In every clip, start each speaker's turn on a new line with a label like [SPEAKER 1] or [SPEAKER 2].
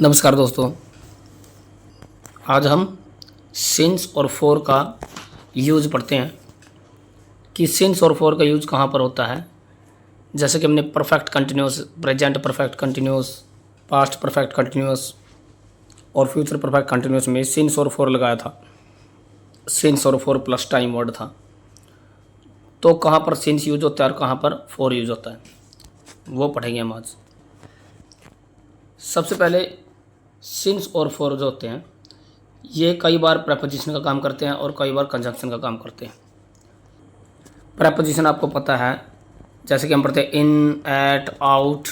[SPEAKER 1] नमस्कार दोस्तों। आज हम सिंस और फॉर का यूज़ पढ़ते हैं कि सिंस और फॉर का यूज़ कहाँ पर होता है। जैसे कि हमने perfect continuous, present perfect continuous, past perfect continuous और फ्यूचर परफेक्ट कंटिन्यूस में सिंस और फॉर लगाया था। सिंस और फॉर प्लस टाइम वर्ड था। तो कहाँ पर सिंस यूज होता है और कहाँ पर फॉर यूज होता है वो पढ़ेंगे हम आज। सबसे पहले सिंस और फॉर जो होते हैं ये कई बार प्रेपोजिशन का काम करते हैं और कई बार कंजंक्शन का काम करते हैं। प्रेपोजिशन आपको पता है, जैसे कि हम पढ़ते हैं इन, एट, आउट,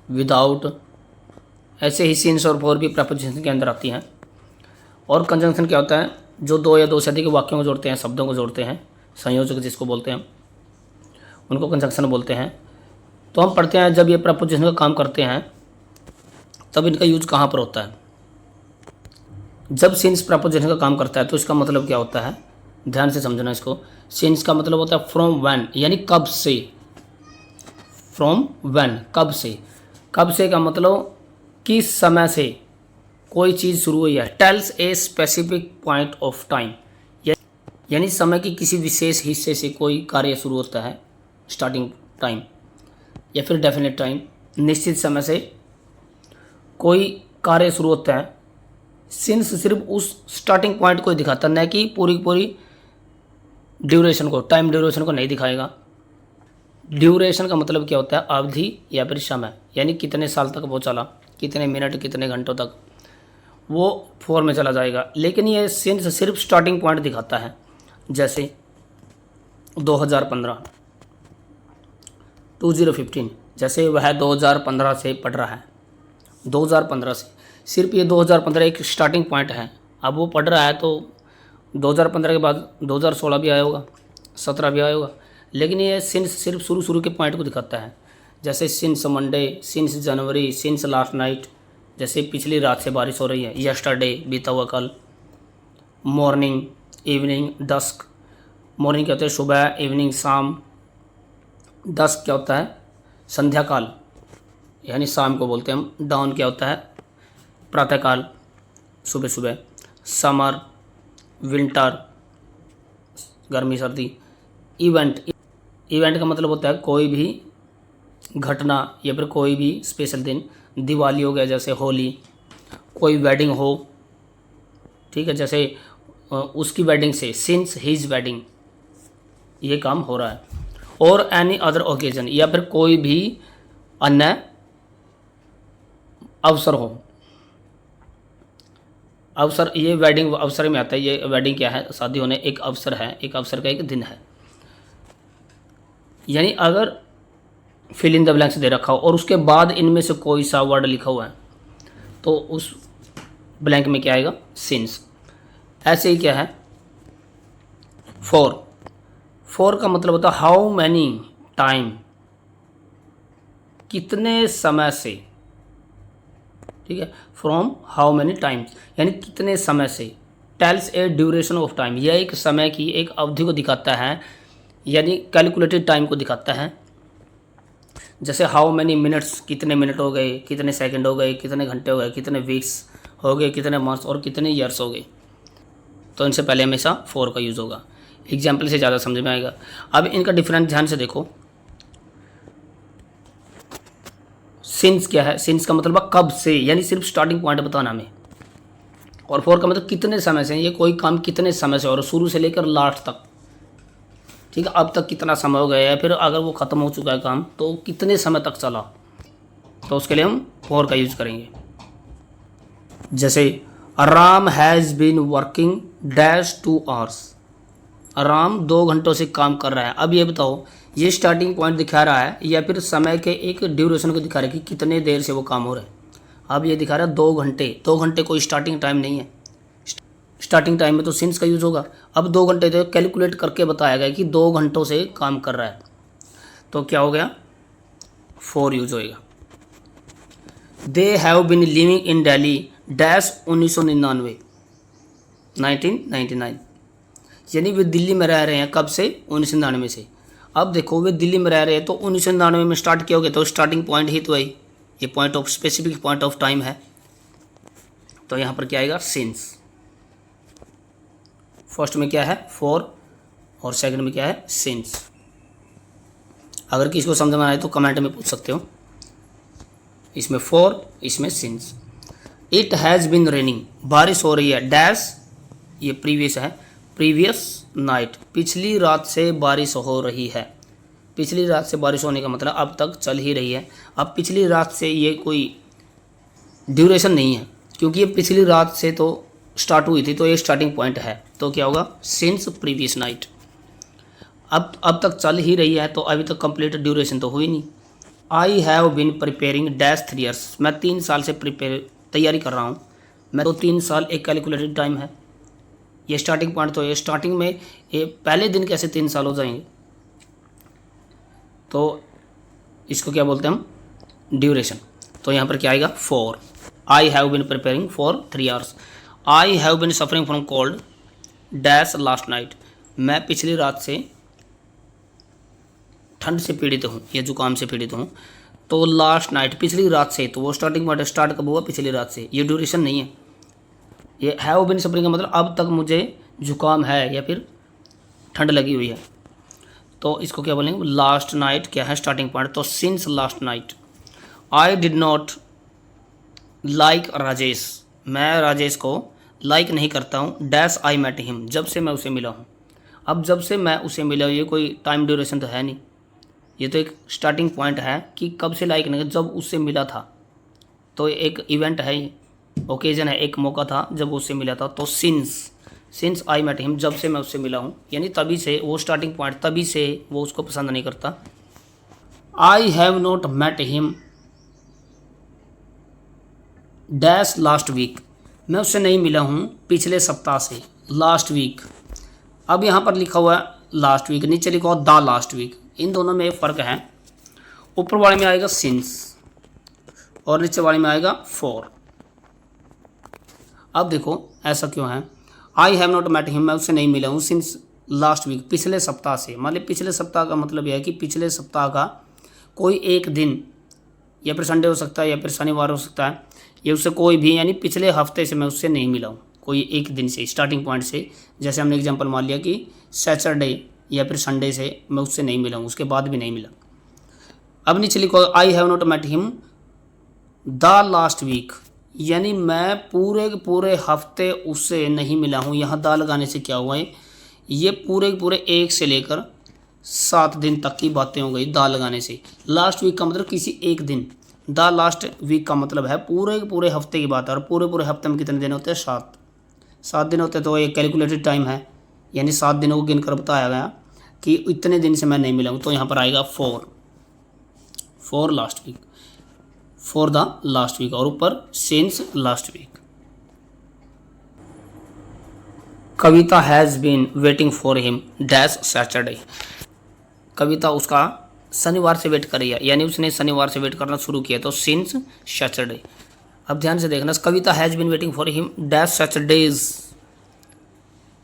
[SPEAKER 1] विदाउट। ऐसे ही सिंस और फॉर भी प्रेपोजिशन के अंदर आती हैं। और कंजंक्शन क्या होता है, जो दो या दो से अधिक वाक्यों को जोड़ते हैं, शब्दों को जोड़ते हैं, संयोजक जिसको बोलते हैं उनको कंजंक्शन बोलते हैं। तो हम पढ़ते हैं जब ये प्रेपोजिशन का काम करते हैं तब इनका यूज कहाँ पर होता है। जब सिंस प्रेपोजिशन का काम करता है तो इसका मतलब क्या होता है, ध्यान से समझना इसको। सिंस का मतलब होता है फ्रॉम व्हेन, यानी कब से। फ्रॉम व्हेन, कब से। कब से का मतलब किस समय से कोई चीज़ शुरू हुई है। Tales a specific point of time, यानी समय की किसी विशेष हिस्से से कोई कार्य शुरू होता है, स्टार्टिंग टाइम या फिर डेफिनेट टाइम। निश्चित समय से कोई कार्य शुरू होता है। सिंस सिर्फ उस स्टार्टिंग पॉइंट को ही दिखाता है, न कि पूरी ड्यूरेशन को, टाइम ड्यूरेशन को नहीं दिखाएगा। ड्यूरेशन का मतलब क्या होता है, अवधि या फिर समय, यानी कितने साल तक वो चला, कितने मिनट, कितने घंटों तक, वो फॉर में चला जाएगा। लेकिन ये सिंस सिर्फ स्टार्टिंग पॉइंट दिखाता है। जैसे 2015, 2015, जैसे वह 2015 से पढ़ रहा है, 2015 से। सिर्फ ये 2015 एक स्टार्टिंग पॉइंट है। अब वो पढ़ रहा है तो 2015 के बाद 2016 भी आया होगा, 17 भी आया होगा। लेकिन ये सिंस सिर्फ शुरू के पॉइंट को दिखाता है। जैसे since Monday, since January, since last night, जैसे पिछली रात से बारिश हो रही है, यस्टरडे बीता हुआ कल। Morning, evening, dusk. मॉर्निंग क्या होता है, सुबह, इवनिंग शाम। डस्क क्या होता है, संध्या काल, यानी शाम को बोलते हैं हम। डाउन क्या होता है, प्रातःकाल, सुबह सुबह। समर, विंटर, गर्मी सर्दी। इवेंट, इवेंट का मतलब होता है कोई भी घटना या फिर कोई भी स्पेशल दिन। दिवाली हो गया, जैसे होली। कोई वेडिंग हो, ठीक है, जैसे उसकी वेडिंग से, सिंस हिज वेडिंग, ये काम हो रहा है। और एनी अदर ओकेजन, या फिर कोई भी अन्य अवसर हो। अवसर, ये वेडिंग अवसर में आता है। ये वेडिंग क्या है, शादी होने एक अवसर है, एक अवसर का एक दिन है। यानी अगर फिल इन द ब्लैंक्स दे रखा हो और उसके बाद इनमें से कोई सा वर्ड लिखा हुआ है तो उस ब्लैंक में क्या आएगा, सिंस। ऐसे ही क्या है, फॉर। फॉर का मतलब होता है हाउ मैनी टाइम, कितने समय से, ठीक है। फ्रॉम हाउ मैनी टाइम्स, यानी कितने समय से। Tales A duration of time, यह एक समय की एक अवधि को दिखाता है, यानी कैलकुलेटेड टाइम को दिखाता है। जैसे हाउ मैनी मिनट्स, कितने मिनट हो गए, कितने सेकंड हो गए, कितने घंटे हो गए, कितने वीक्स हो गए, कितने मंथ्स और कितने ईयर्स हो गए। तो इनसे पहले हमेशा फॉर का यूज़ होगा। एग्जाम्पल से ज़्यादा समझ में आएगा। अब इनका डिफरेंस ध्यान से देखो। सिंस क्या है, सिंस का मतलब कब से, यानी सिर्फ स्टार्टिंग पॉइंट बताना हमें। और फॉर का मतलब कितने समय से, ये कोई काम कितने समय से, और शुरू से लेकर लास्ट तक, ठीक है, अब तक कितना समय हो गया है, फिर अगर वो ख़त्म हो चुका है काम तो कितने समय तक चला, तो उसके लिए हम फॉर का यूज़ करेंगे। जैसे Ram has been working dash 2 hours, Ram 2 घंटों से काम कर रहा है। अब ये बताओ, ये स्टार्टिंग पॉइंट दिखा रहा है या फिर समय के एक ड्यूरेशन को दिखा रहा है कि कितने देर से वो काम हो रहा है। अब ये दिखा रहा है 2 घंटे। 2 घंटे कोई स्टार्टिंग टाइम नहीं है। स्टार्टिंग टाइम में तो सिंस का यूज़ होगा। अब 2 घंटे तो कैलकुलेट करके बताया गया कि 2 घंटों से काम कर रहा है, तो क्या हो गया, फॉर यूज होएगा। They have been living in Delhi dash 1999, 1999, यानी वे दिल्ली में रह रहे हैं कब से, 1999 से। अब देखो वे दिल्ली में रह रहे हैं तो 1999 में स्टार्ट किया हो गया, तो स्टार्टिंग पॉइंट ही तो आई। ये point of specific point of time है, तो यहाँ पर क्या आएगा सिंस। फर्स्ट में क्या है फॉर और सेकंड में क्या है सिंस। अगर किसी को समझ में आए तो कमेंट में पूछ सकते हो। इसमें फॉर, इसमें since. It has been raining, बारिश हो रही है डैश, ये प्रीवियस है, प्रीवियस नाइट, पिछली रात से बारिश हो रही है। पिछली रात से बारिश होने का मतलब अब तक चल ही रही है। अब पिछली रात से ये कोई ड्यूरेशन नहीं है, क्योंकि ये पिछली रात से तो स्टार्ट हुई थी, तो ये स्टार्टिंग पॉइंट है, तो क्या होगा सिंस प्रीवियस नाइट। अब तक चल ही रही है, तो अभी तक कंप्लीट ड्यूरेशन तो हुई नहीं। I have been preparing dash 3 years, मैं 3 साल से तैयारी कर रहा हूँ। मैं तो 3 साल एक कैलकुलेटेड टाइम है, ये स्टार्टिंग पॉइंट, तो ये स्टार्टिंग में ये पहले दिन कैसे 3 साल हो जाएंगे, तो इसको क्या बोलते हैं हम ड्यूरेशन। तो यहाँ पर क्या आएगा for. I have been preparing for 3 hours. I have been suffering from cold dash last night, मैं पिछली रात से ठंड से पीड़ित हूँ या जुकाम से पीड़ित हूँ। तो लास्ट नाइट पिछली रात से, तो वो स्टार्टिंग पॉइंट स्टार्ट कब हुआ पिछली रात से, ये ड्यूरेशन नहीं है। ये हैव बिन सफरिंग का मतलब अब तक मुझे जुकाम है या फिर ठंड लगी हुई है, तो इसको क्या बोलेंगे लास्ट नाइट क्या है स्टार्टिंग पॉइंट, तो since last night. I did not like Rajesh, मैं राजेश को लाइक नहीं करता हूँ डैश आई मेट हिम, जब से मैं उसे मिला हूँ। अब जब से मैं उसे मिला हूँ, ये कोई टाइम ड्यूरेशन तो है नहीं, ये तो एक स्टार्टिंग पॉइंट है कि कब से लाइक नहीं, जब उससे मिला था, तो एक इवेंट है, ओकेजन है, एक मौका था जब उससे मिला था। तो सिंस आई मेट हिम, जब से मैं उससे मिला हूँ, यानी तभी से, वो स्टार्टिंग पॉइंट तभी से वो उसको पसंद नहीं करता। I have not met him dash last week, मैं उससे नहीं मिला हूँ पिछले सप्ताह से, लास्ट वीक। अब यहाँ पर लिखा हुआ है लास्ट वीक, नीचे लिखा हुआ द लास्ट वीक, इन दोनों में एक फ़र्क है। ऊपर वाले में आएगा सिंस और नीचे वाले में आएगा फॉर। अब देखो ऐसा क्यों है, I have not met him, मैं उससे नहीं मिला हूँ सिंस लास्ट वीक, पिछले सप्ताह से। मतलब पिछले सप्ताह का मतलब यह है कि पिछले सप्ताह का कोई एक दिन, या फिर संडे हो सकता है या फिर शनिवार हो सकता है, ये उससे कोई भी, यानी पिछले हफ्ते से मैं उससे नहीं मिला हूँ, कोई एक दिन से स्टार्टिंग पॉइंट से। जैसे हमने एग्जांपल मान लिया कि सैटरडे या फिर संडे से मैं उससे नहीं मिला हूँ, उसके बाद भी नहीं मिला। अब नीचे लिखो I have not met him the last week, यानी मैं पूरे के पूरे हफ्ते उससे नहीं मिला हूँ। यहाँ द लगाने से क्या हुआ है, ये पूरे के पूरे 1 से लेकर 7 दिन तक की बातें हो गई द लगाने से। लास्ट वीक का मतलब किसी एक दिन, द लास्ट वीक का मतलब है पूरे के पूरे हफ्ते की बात है। और पूरे पूरे हफ्ते में कितने दिन होते हैं 7 दिन होते हैं, तो ये कैलकुलेटेड टाइम है, यानी 7 दिनों को गिनकर बताया गया कि इतने दिन से मैं नहीं मिला हूँ। तो यहाँ पर आएगा for last week, for the last week, और ऊपर since last week. Kavita has been waiting for him dash Saturday, Kavita उसका शनिवार से वेट कर रही है, यानी उसने शनिवार से वेट करना शुरू किया, तो सिंस सैटरडे। अब ध्यान से देखना, Kavita has been waiting for him dash Saturdays,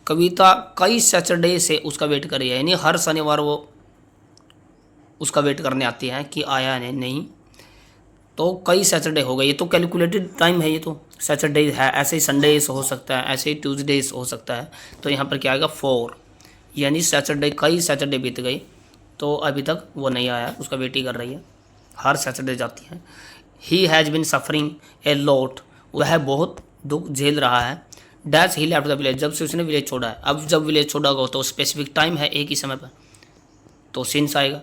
[SPEAKER 1] Kavita कई सैटरडे से उसका वेट कर रही है, यानी हर शनिवार वो उसका वेट करने आती है कि आया नहीं, तो कई सैटरडे हो गए। ये तो कैलकुलेटेड टाइम है, ये तो सैटरडे है, ऐसे ही संडेज हो सकता है, ऐसे ही ट्यूसडेज हो सकता है। तो यहाँ पर क्या आएगा फॉर, यानी सैटरडे, कई सैटरडे बीत गई, तो अभी तक वो नहीं आया, उसका वेट ही कर रही है, हर सैटरडे जाती है। He has been suffering a lot, वह बहुत दुख झेल रहा है dash he left the village, जब से उसने विलेज छोड़ा है। अब जब विलेज छोड़ा होगा तो स्पेसिफिक टाइम है, एक ही समय पर, तो सिंस आएगा,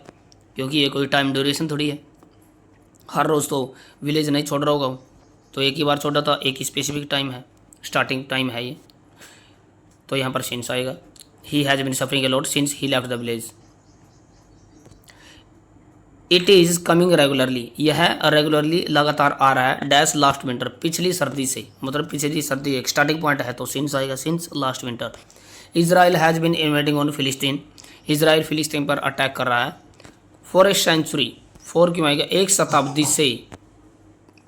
[SPEAKER 1] क्योंकि ये कोई टाइम ड्यूरेशन थोड़ी है, हर रोज़ तो विलेज नहीं छोड़ रहा होगा वो, तो एक ही बार छोड़ा था, एक ही स्पेसिफिक टाइम है, स्टार्टिंग टाइम है ये, तो यहाँ पर सिंस आएगा। He has been suffering a lot since he left the village. It is coming regularly, यह रेगुलरली लगातार आ रहा है डैश लास्ट विंटर, पिछली सर्दी से, मतलब पिछली सर्दी एक स्टार्टिंग पॉइंट है, तो सिंस आएगा, since last winter. Israel has been invading on फिलिस्तीन, इजराइल फिलिस्तीन पर अटैक कर रहा है फॉर ए सेंचुरी, फॉर क्यों आएगा, एक शताब्दी से,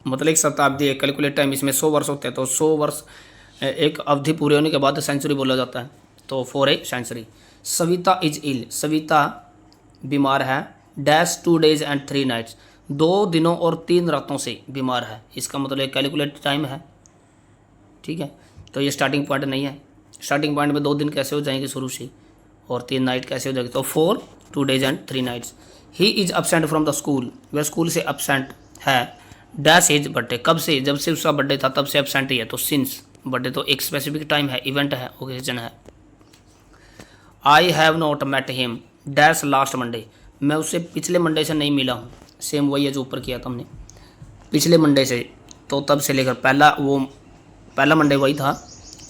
[SPEAKER 1] मतलब एक शताब्दी, एक कैलकुलेट टाइम, इसमें 100 वर्ष होते हैं, तो 100 वर्ष एक अवधि पूरे होने के बाद सेंचुरी बोला जाता है, तो for a century. Savita is ill, Savita बीमार है डैश 2 days and 3 nights, 2 दिनों और 3 रातों से बीमार है, इसका मतलब एक कैलकुलेटेड टाइम है। ठीक है, तो ये स्टार्टिंग पॉइंट नहीं है। स्टार्टिंग पॉइंट में 2 दिन कैसे हो जाएंगे शुरू से, और 3 नाइट कैसे हो जाएगी, तो 4 2 days and 3 nights। He is absent from the school, वह स्कूल से absent है। डैश इज बर्थडे, कब से, जब से उसका बर्थडे था तब से absent ही है, तो सिंस बर्थडे तो एक स्पेसिफिक टाइम है, इवेंट है, ओकेजन है। I have not met him dash last Monday, मैं उससे पिछले मंडे से नहीं मिला हूँ। सेम वही है जो ऊपर किया था हमने, पिछले मंडे से, तो तब से लेकर पहला मंडे वही था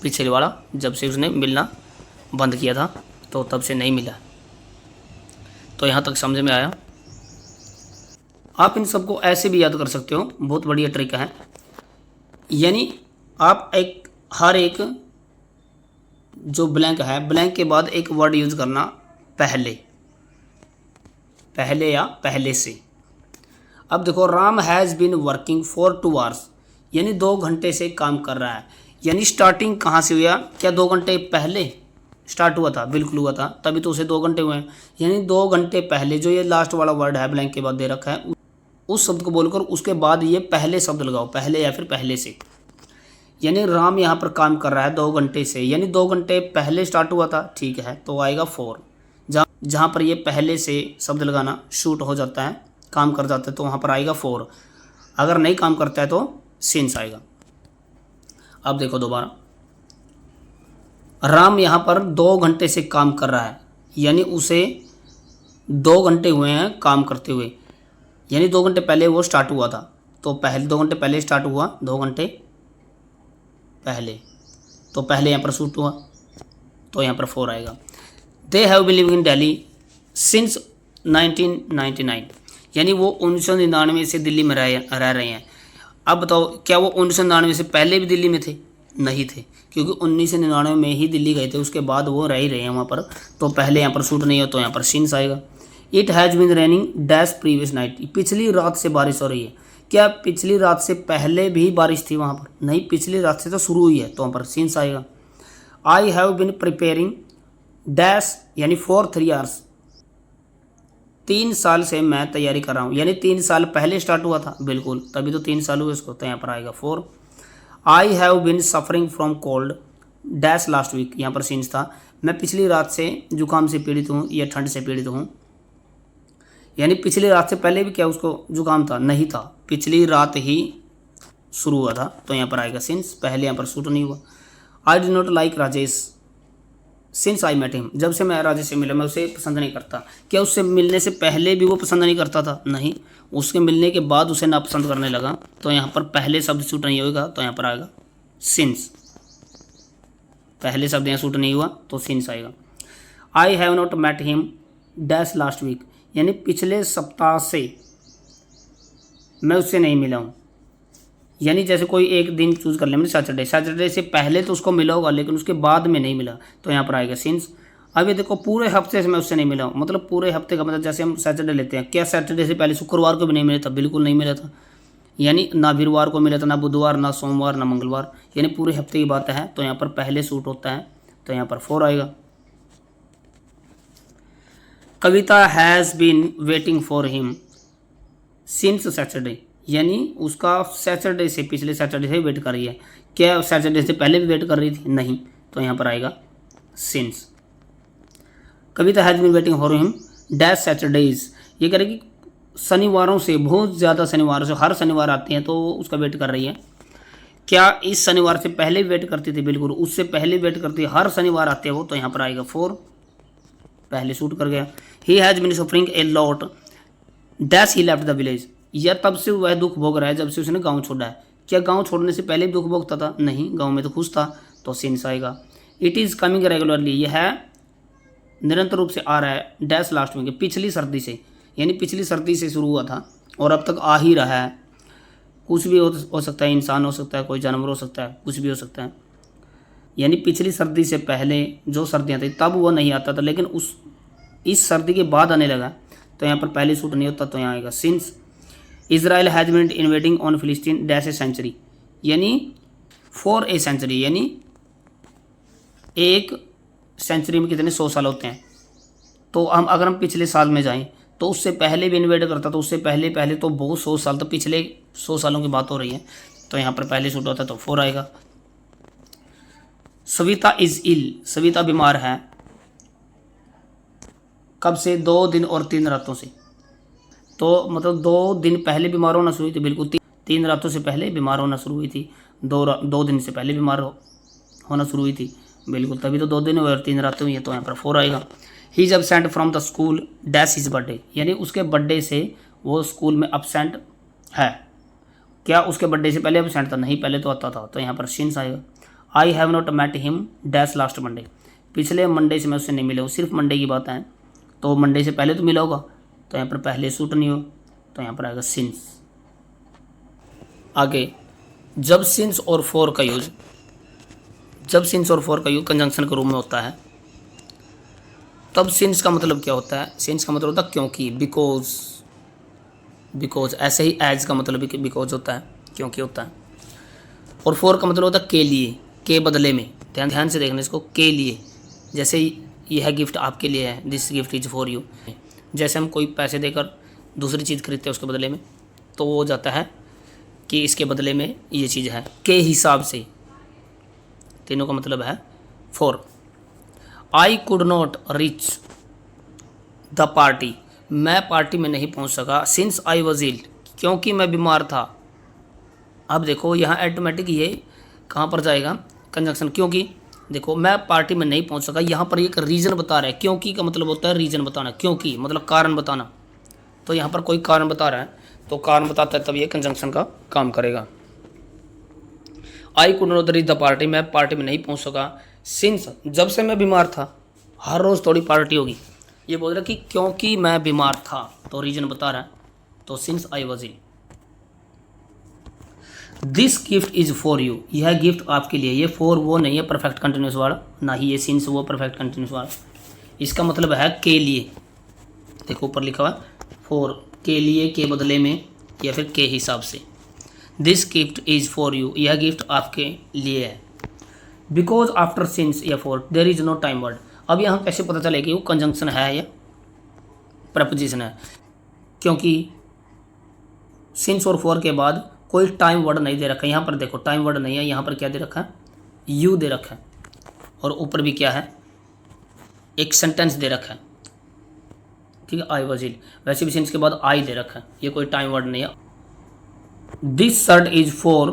[SPEAKER 1] पिछले वाला, जब से उसने मिलना बंद किया था तो तब से नहीं मिला। तो यहाँ तक समझ में आया। आप इन सबको ऐसे भी याद कर सकते हो, बहुत बढ़िया ट्रिक है। यानी आप हर एक जो ब्लैंक है, ब्लैंक के बाद एक वर्ड यूज करना, पहले या पहले से। अब देखो, Ram has been working for 2 hours, यानी 2 घंटे से काम कर रहा है। यानी स्टार्टिंग कहाँ से हुआ, क्या 2 घंटे पहले स्टार्ट हुआ था, बिल्कुल हुआ था, तभी तो उसे 2 घंटे हुए हैं। यानी 2 घंटे पहले, जो ये लास्ट वाला वर्ड है ब्लैंक के बाद दे रखा है, उस शब्द को बोलकर उसके बाद ये पहले शब्द लगाओ, पहले या फिर पहले से। यानी राम यहाँ पर काम कर रहा है 2 घंटे से, यानी 2 घंटे पहले स्टार्ट हुआ था, ठीक है, तो आएगा 4। जहाँ पर ये पहले से शब्द लगाना शूट हो जाता है, काम कर जाता है, तो वहाँ पर आएगा 4। अगर नहीं काम करता है तो सिंस आएगा। अब देखो दोबारा, राम यहाँ पर 2 घंटे से काम कर रहा है, यानी उसे 2 घंटे हुए हैं काम करते हुए, यानी 2 घंटे पहले वो स्टार्ट हुआ था, तो पहले 2 घंटे पहले स्टार्ट हुआ, 2 घंटे पहले, तो पहले यहाँ पर शूट हुआ, तो यहाँ पर 4 आएगा। They have been living in Delhi since 1999, यानी वो 1999 से दिल्ली में रह रहे हैं। अब बताओ, क्या वो 1999 से पहले भी दिल्ली में थे? नहीं थे, क्योंकि 1999 में ही दिल्ली गए थे, उसके बाद वो रह ही रहे हैं वहाँ पर, तो पहले यहाँ पर शूट नहीं हो, तो यहाँ पर सिंस आएगा। It has been raining dash previous night, पिछली रात से बारिश हो रही है। क्या पिछली रात से पहले भी बारिश थी वहाँ पर? नहीं, पिछली रात से तो शुरू हुई है, तो वहाँ पर सिंस आएगा। I have been preparing dash, यानी फॉर 3 hours, 3 साल से मैं तैयारी कर रहा हूँ, यानी 3 साल पहले स्टार्ट हुआ था, बिल्कुल, तभी तो 3 साल हुए इसको, तो यहाँ पर आएगा 4। I have been suffering from cold dash last week, यहाँ पर सिंस था, मैं पिछली रात से जुकाम से पीड़ित हूँ या ठंड से पीड़ित हूँ। यानी पिछली रात से पहले भी क्या उसको जुकाम था? नहीं था, पिछली रात ही शुरू हुआ था, तो यहाँ पर आएगा सिंस, पहले यहाँ पर शूट नहीं हुआ। I do not like Rajesh since I met him, जब से मैं राजेश से मिला मैं उसे पसंद नहीं करता। क्या उससे मिलने से पहले भी वो पसंद नहीं करता था? नहीं, उसके मिलने के बाद उसे नापसंद करने लगा, तो यहाँ पर पहले शब्द शूट नहीं होगा, तो यहाँ पर आएगा सिंस। पहले शब्द यहाँ शूट नहीं हुआ, तो सिंस आएगा। I have not met him dash last week, यानी पिछले सप्ताह से मैं उससे नहीं मिला हूँ। यानी जैसे कोई एक दिन चूज कर ले, मैंने सैटरडे से पहले तो उसको मिला होगा, लेकिन उसके बाद में नहीं मिला, तो यहाँ पर आएगा सिंस। अब ये देखो, पूरे हफ्ते से मैं उससे नहीं मिला हूँ, मतलब पूरे हफ्ते का मतलब जैसे हम सैटरडे लेते हैं, क्या सैटरडे से पहले शुक्रवार को भी नहीं मिला था? बिल्कुल नहीं मिला था, यानी ना वीरवार को मिला था, ना बुधवार, ना सोमवार, ना मंगलवार, यानी पूरे हफ्ते की बात है, तो यहाँ पर पहले शूट होता है, तो यहाँ पर 4 आएगा। Kavita has been waiting for him since Saturday, यानी उसका सैटरडे से, पिछले सैटरडे से वेट कर रही है। क्या सैटरडे से पहले भी वेट कर रही थी? नहीं, तो यहाँ पर आएगा since. Kavita has been waiting for him dash Saturdays, ये करेगी शनिवारों से, बहुत ज़्यादा शनिवारों से, हर शनिवार आते हैं तो उसका वेट कर रही है। क्या इस शनिवार से पहले वेट करती थी? बिल्कुल, उससे पहले वेट करती है, हर शनिवार आते हैं वो, तो यहाँ पर आएगा 4, पहले शूट कर गया। He has been suffering a lot dash he left the village, या तब से वह दुख भोग रहा है जब से उसने गांव छोड़ा है। क्या गांव छोड़ने से पहले भी दुख भोगता था? नहीं, गांव में तो खुश था, तो सिंस आएगा। इट इज़ कमिंग रेगुलरली, यह है निरंतर रूप से आ रहा है डैश लास्ट में, पिछली सर्दी से, यानी पिछली सर्दी से शुरू हुआ था और अब तक आ ही रहा है। कुछ भी हो सकता है, इंसान हो सकता है, कोई जानवर हो सकता है, कुछ भी हो सकता है। यानी पिछली सर्दी से पहले जो सर्दियाँ थी तब वो नहीं आता था, लेकिन इस सर्दी के बाद आने लगा, तो यहाँ पर पहले शूट नहीं होता, तो यहाँ आएगा since. Israel has been invading on Palestine dash a century, यानी फॉर ए सेंचुरी, यानी एक सेंचुरी में कितने 100 साल होते हैं, तो अगर हम पिछले साल में जाएं तो उससे पहले भी इन्वेड करता, तो उससे पहले पहले तो बहुत 100 साल, तो पिछले 100 सालों की बात हो रही है, तो यहाँ पर पहले सूट होता है तो 4 आएगा। सविता इज इल, सविता बीमार है, कब से? 2 दिन और 3 रातों से। तो मतलब 2 दिन पहले बीमार होना शुरू हुई थी, बिल्कुल 3 रातों से पहले बीमार होना शुरू हुई थी, 2 दिन से पहले बीमार होना शुरू हुई थी, बिल्कुल, तभी तो 2 दिन हुए और 3 रातें हुई है, तो यहाँ पर 4 आएगा। He is absent from the school dash his birthday, यानी उसके बर्थडे से वो स्कूल में एबसेंट है। क्या उसके बर्थडे से पहले एबसेंट था? नहीं, पहले तो आता था, तो यहाँ पर सिंस आएगा। I have not met him dash last Monday, पिछले मंडे से मैं उससे नहीं मिला हूँ, सिर्फ मंडे की बात है, तो मंडे से पहले तो मिला होगा, तो यहाँ पर पहले सूट नहीं हो, तो यहाँ पर आएगा सिंस। आगे, जब सिंस और फॉर का यूज, जब सिंस और फॉर का यूज कंजंक्शन के रूप में होता है, तब सिंस का मतलब क्या होता है? सिंस का मतलब होता है क्योंकि, बिकॉज, बिकॉज, ऐसे ही एज का मतलब भी बिकॉज होता है, क्योंकि होता है। और फॉर का मतलब होता है के लिए, के बदले में, ध्यान से देखना इसको, के लिए, जैसे यह गिफ्ट आपके लिए है, this gift is for you, जैसे हम कोई पैसे देकर दूसरी चीज़ खरीदते हैं उसके बदले में, तो वो हो जाता है कि इसके बदले में ये चीज़ है, के हिसाब से, तीनों का मतलब है for. I could not reach the party, मैं पार्टी में नहीं पहुंच सका, सिंस आई वॉज इल, क्योंकि मैं बीमार था। अब देखो यहाँ ऑटोमेटिक ये कहाँ पर जाएगा? कंजंक्शन, क्योंकि। देखो मैं पार्टी में नहीं पहुंच सका, यहाँ पर एक रीज़न बता रहा है, क्योंकि का मतलब होता है रीज़न बताना, क्योंकि मतलब कारण बताना, तो यहाँ पर कोई कारण बता रहा है, तो कारण बताता है तब ये कंजंक्शन का काम करेगा। I could not reach the party, मैं पार्टी में नहीं पहुंच सका, सिंस, जब से मैं बीमार था, हर रोज़ थोड़ी पार्टी होगी, ये बोल रहा है कि क्योंकि मैं बीमार था, तो रीजन बता रहा है, तो since I was ill. This gift is for you, यह गिफ्ट आपके लिए, ये फॉर वो नहीं है परफेक्ट कंटिन्यूस वाला, ना ही ये सिंस वो परफेक्ट कंटिन्यूस वाला, इसका मतलब है के लिए। देखो ऊपर लिखा हुआ फॉर, के लिए, के बदले में, या फिर के हिसाब से। This gift is for you, यह गिफ्ट आपके लिए है। बिकॉज आफ्टर सिंस या for there is no time word, अब यहाँ कैसे पता चलेगा कि वो कंजंक्शन है या प्रपोजिशन है? क्योंकि सिंस और फॉर के बाद कोई टाइम वर्ड नहीं दे रखा है, यहाँ पर देखो टाइम वर्ड नहीं है, यहाँ पर क्या दे रखा है? यू दे रखा है, और ऊपर भी क्या है? एक सेंटेंस दे रखा है, ठीक है, आई वॉज इल, वैसे भी सिंस के बाद आई दे रखा है, ये कोई टाइम वर्ड नहीं है। This shirt is for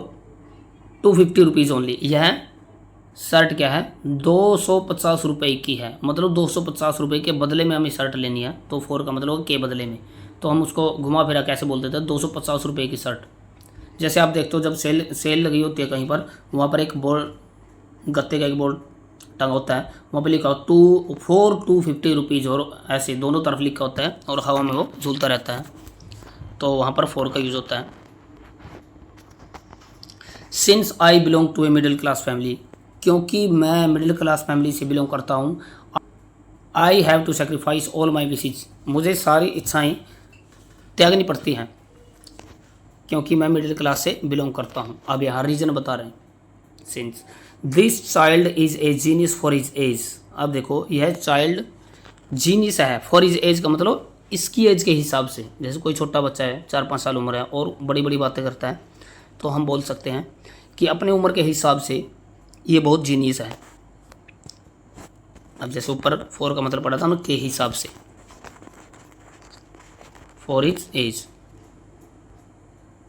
[SPEAKER 1] 250 rupees only, यह शर्ट क्या है? 250 रुपये की है, मतलब 250 रुपये के बदले में हमें शर्ट लेनी है, तो फॉर का मतलब के बदले में, तो हम उसको घुमा फिरा कैसे बोल देते हैं? 250 रुपये की शर्ट। जैसे आप देखते हो जब सेल लगी होती है कहीं पर, वहाँ पर एक बोर्ड, गत्ते का एक बोर्ड टंगा होता है, वहाँ पर लिखा हो 250 रुपीज़, और ऐसे दोनों तरफ लिखा होता है और हवा में वो झूलता रहता है, तो वहाँ पर फॉर का यूज़ होता है। Since I belong to a middle class family, क्योंकि मैं मिडिल क्लास फैमिली से बिलोंग करता हूँ, I have to sacrifice all my wishes, मुझे सारी इच्छाएं त्यागनी पड़ती हैं, क्योंकि मैं मिडिल क्लास से बिलोंग करता हूँ। अब यहाँ रीजन बता रहे हैं, since this child is a genius for his age, अब देखो यह चाइल्ड जीनियस है, फॉर हिज एज का मतलब इसकी एज के हिसाब से, जैसे कोई छोटा बच्चा है 4-5 साल उम्र है और बड़ी बड़ी बातें करता है, तो हम बोल सकते हैं कि अपने उम्र के हिसाब से ये बहुत जीनियस है। अब जैसे ऊपर फॉर का मतलब पड़ा था ना, के हिसाब से, फॉर हिज एज।